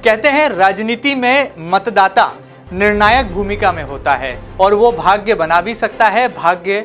कहते हैं राजनीति में मतदाता निर्णायक भूमिका में होता है और वो भाग्य बना भी सकता है, भाग्य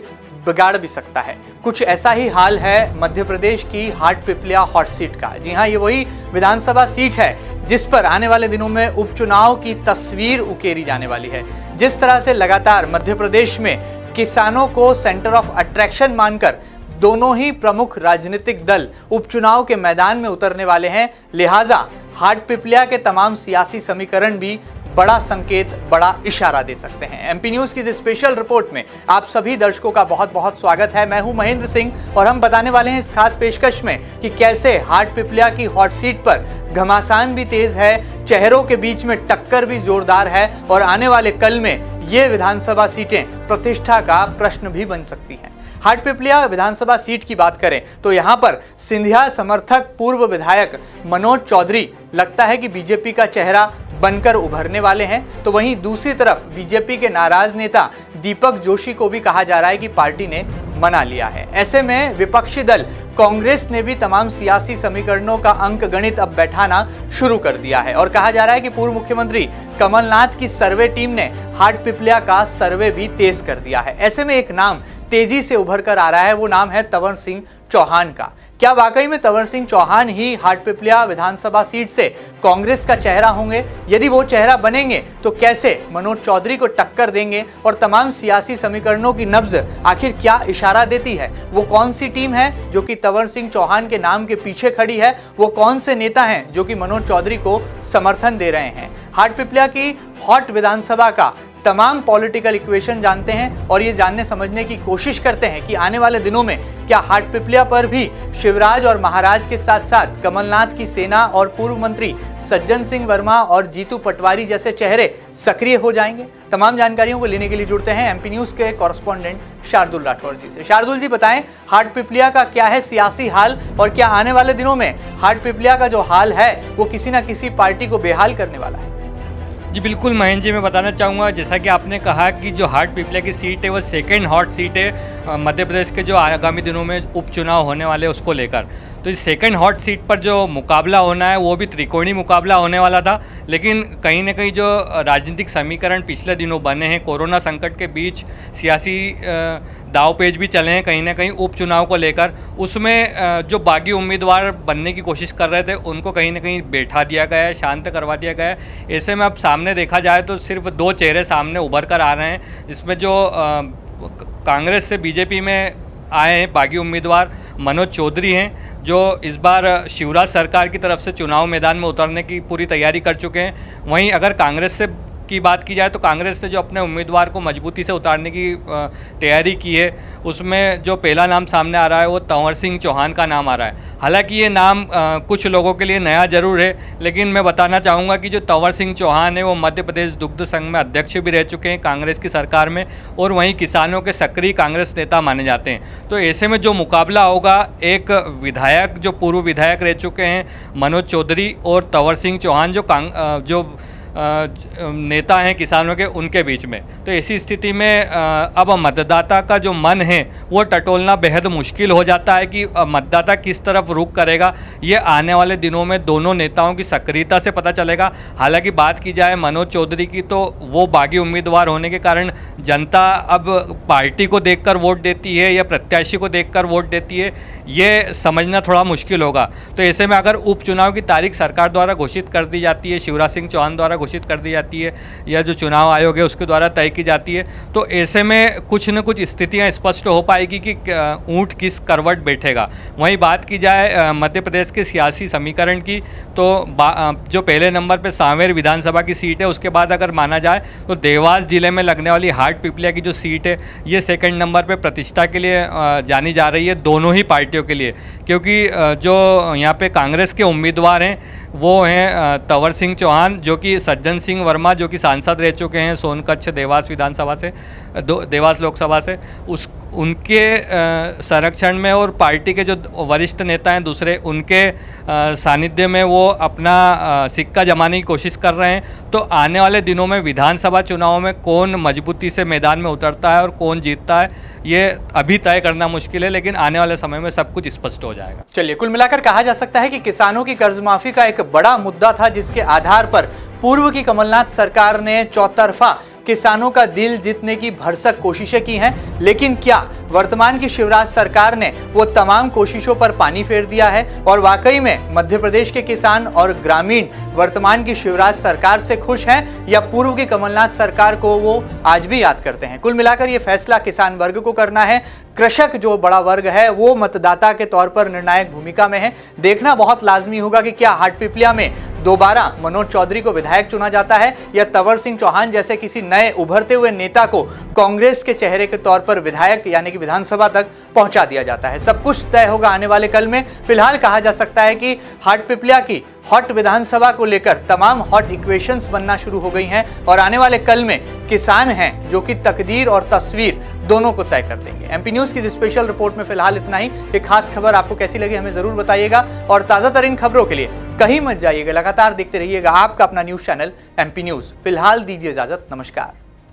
बिगाड़ भी सकता है। कुछ ऐसा ही हाल है मध्य प्रदेश की हाटपिपलिया हॉट सीट का। जी हाँ, ये वही विधानसभा सीट है जिस पर आने वाले दिनों में उपचुनाव की तस्वीर उकेरी जाने वाली है। जिस तरह से लगातार मध्य प्रदेश में किसानों को सेंटर ऑफ अट्रैक्शन मानकर दोनों ही प्रमुख राजनीतिक दल उपचुनाव के मैदान में उतरने वाले हैं, लिहाजा हाटपिपलिया के तमाम सियासी समीकरण भी बड़ा संकेत, बड़ा इशारा दे सकते हैं। एमपी न्यूज की इस स्पेशल रिपोर्ट में आप सभी दर्शकों का बहुत बहुत स्वागत है। मैं हूं महेंद्र सिंह और हम बताने वाले हैं इस खास पेशकश में कि कैसे हाटपिपलिया की हॉट सीट पर घमासान भी तेज है, चेहरों के बीच में टक्कर भी जोरदार है और आने वाले कल में ये विधानसभा सीटें प्रतिष्ठा का प्रश्न भी बन सकती हैं। हाटपिपलिया विधानसभा सीट की बात करें तो यहां पर सिंधिया समर्थक पूर्व विधायक मनोज चौधरी लगता है कि बीजेपी का चेहरा बनकर उभरने वाले हैं, तो वहीं दूसरी तरफ बीजेपी के नाराज नेता दीपक जोशी को भी कहा जा रहा है कि पार्टी ने मना लिया है। ऐसे में विपक्षी दल कांग्रेस ने भी तमाम सियासी समीकरणों का अंक गणित अब बैठाना शुरू कर दिया है और कहा जा रहा है कि पूर्व मुख्यमंत्री कमलनाथ की सर्वे टीम ने हाटपिपलिया का सर्वे भी तेज कर दिया है। ऐसे में एक नाम तेजी से उभर कर आ रहा है, वो नाम है तंवर सिंह चौहान का। क्या वाकई में तंवर सिंह चौहान ही हाटपिपलिया विधानसभा सीट से कांग्रेस का चेहरा होंगे? यदि वो चेहरा बनेंगे तो कैसे मनोज चौधरी को टक्कर देंगे और तमाम सियासी समीकरणों की नब्ज आखिर क्या इशारा देती है? वो कौन सी टीम है जो कि तंवर सिंह चौहान के नाम के पीछे खड़ी है? वो कौन से नेता हैं जो कि मनोज चौधरी को समर्थन दे रहे हैं? हाटपिपलिया की हॉट विधानसभा का तमाम पॉलिटिकल इक्वेशन जानते हैं और ये जानने समझने की कोशिश करते हैं कि आने वाले दिनों में क्या हाटपिपलिया पर भी शिवराज और महाराज के साथ साथ कमलनाथ की सेना और पूर्व मंत्री सज्जन सिंह वर्मा और जीतू पटवारी जैसे चेहरे सक्रिय हो जाएंगे? तमाम जानकारियों को लेने के लिए जुड़ते हैं एमपी न्यूज के कॉरेस्पॉन्डेंट शार्दुल राठौर जी से। शार्दुल जी, बताएं हाटपिपलिया का क्या है सियासी हाल और क्या आने वाले दिनों में हाटपिपलिया का जो हाल है वो किसी न किसी पार्टी को बेहाल करने वाला है? जी बिल्कुल महेंद्र जी, मैं बताना चाहूँगा जैसा कि आपने कहा कि जो हाटपिपलिया की सीट है वो सेकंड हॉट सीट है मध्य प्रदेश के जो आगामी दिनों में उपचुनाव होने वाले हैं उसको लेकर। तो इस सेकंड हॉट सीट पर जो मुकाबला होना है वो भी त्रिकोणीय मुकाबला होने वाला था, लेकिन कहीं ना कहीं जो राजनीतिक समीकरण पिछले दिनों बने हैं, कोरोना संकट के बीच सियासी दावपेच भी चले हैं कहीं ना कहीं उपचुनाव को लेकर, उसमें जो बागी उम्मीदवार बनने की कोशिश कर रहे थे उनको कहीं ना कहीं बैठा दिया गया है, शांत करवा दिया गया है। ऐसे में अब सामने देखा जाए तो सिर्फ दो चेहरे सामने उभर कर आ रहे हैं, जिसमें जो कांग्रेस से बीजेपी में आए हैं बागी उम्मीदवार मनोज चौधरी हैं, जो इस बार शिवराज सरकार की तरफ से चुनाव मैदान में उतरने की पूरी तैयारी कर चुके हैं। वहीं अगर कांग्रेस से की बात की जाए तो कांग्रेस ने जो अपने उम्मीदवार को मजबूती से उतारने की तैयारी की है, उसमें जो पहला नाम सामने आ रहा है वो तंवर सिंह चौहान का नाम आ रहा है। हालांकि ये नाम कुछ लोगों के लिए नया जरूर है, लेकिन मैं बताना चाहूँगा कि जो तंवर सिंह चौहान है वो मध्य प्रदेश दुग्ध संघ में अध्यक्ष भी रह चुके हैं कांग्रेस की सरकार में और वहीं किसानों के सक्रिय कांग्रेस नेता माने जाते हैं। तो ऐसे में जो मुकाबला होगा, एक विधायक जो पूर्व विधायक रह चुके हैं मनोज चौधरी और तंवर सिंह चौहान जो नेता हैं किसानों के, उनके बीच में। तो ऐसी स्थिति में अब मतदाता का जो मन है वो टटोलना बेहद मुश्किल हो जाता है कि मतदाता किस तरफ रुख करेगा। ये आने वाले दिनों में दोनों नेताओं की सक्रियता से पता चलेगा। हालांकि बात की जाए मनोज चौधरी की तो वो बागी उम्मीदवार होने के कारण जनता अब पार्टी को देखकर वोट देती है या प्रत्याशी को देखकर वोट देती है, ये समझना थोड़ा मुश्किल होगा। तो ऐसे में अगर उपचुनाव की तारीख सरकार द्वारा घोषित कर दी जाती है, शिवराज सिंह चौहान द्वारा घोषित कर दी जाती है या जो चुनाव आयोग है उसके द्वारा तय की जाती है, तो ऐसे में कुछ न कुछ स्थितियां स्पष्ट हो पाएगी कि ऊंट किस करवट बैठेगा। वहीं बात की जाए मध्य प्रदेश के सियासी समीकरण की तो जो पहले नंबर पर सांवेर विधानसभा की सीट है, उसके बाद अगर माना जाए तो देवास जिले में लगने वाली हाटपिपलिया की जो सीट है ये सेकंड नंबर पर प्रतिष्ठा के लिए जानी जा रही है दोनों ही पार्टियों के लिए, क्योंकि जो यहाँ पे कांग्रेस के उम्मीदवार हैं वो हैं तंवर सिंह चौहान, जो कि सज्जन सिंह वर्मा जो कि सांसद रह चुके हैं सोनकच्छ देवास विधानसभा से, देवास लोकसभा से, उनके संरक्षण में और पार्टी के जो वरिष्ठ नेता हैं दूसरे, उनके सानिध्य में वो अपना सिक्का जमाने की कोशिश कर रहे हैं। तो आने वाले दिनों में विधानसभा चुनाव में कौन मजबूती से मैदान में उतरता है और कौन जीतता है, ये अभी तय करना मुश्किल है, लेकिन आने वाले समय में सब कुछ स्पष्ट हो जाएगा। चलिए, कुल मिलाकर कहा जा सकता है कि किसानों की कर्ज माफी का एक बड़ा मुद्दा था, जिसके आधार पर पूर्व की कमलनाथ सरकार ने चौतरफा किसानों का दिल जीतने की भरसक कोशिशें की हैं। लेकिन क्या वर्तमान की शिवराज सरकार ने वो तमाम कोशिशों पर पानी फेर दिया है? और वाकई में मध्य प्रदेश के किसान और ग्रामीण वर्तमान की शिवराज सरकार से खुश हैं, या पूर्व की कमलनाथ सरकार को वो आज भी याद करते हैं? कुल मिलाकर ये फैसला किसान वर्ग को करना है। कृषक जो बड़ा वर्ग है वो मतदाता के तौर पर निर्णायक भूमिका में है। देखना बहुत लाजमी होगा कि क्या हाटपिपलिया में दोबारा मनोज चौधरी को विधायक चुना जाता है, या तंवर सिंह चौहान जैसे किसी नए उभरते हुए नेता को कांग्रेस के चेहरे के तौर पर विधायक यानी कि विधानसभा तक पहुंचा दिया जाता है। सब कुछ तय होगा आने वाले कल में। फिलहाल कहा जा सकता है कि हाटपिपलिया की हॉट विधानसभा को लेकर तमाम हॉट इक्वेशंस बनना शुरू हो गई हैं, और आने वाले कल में किसान हैं जो कि तकदीर और तस्वीर दोनों को तय कर देंगे। एमपी न्यूज की स्पेशल रिपोर्ट में फिलहाल इतना ही। एक खास खबर आपको कैसी लगी हमें जरूर बताइएगा, और ताजा तरीन खबरों के लिए कहीं मत जाइएगा, लगातार देखते रहिएगा आपका अपना न्यूज चैनल एमपी न्यूज। फिलहाल दीजिए इजाजत, नमस्कार।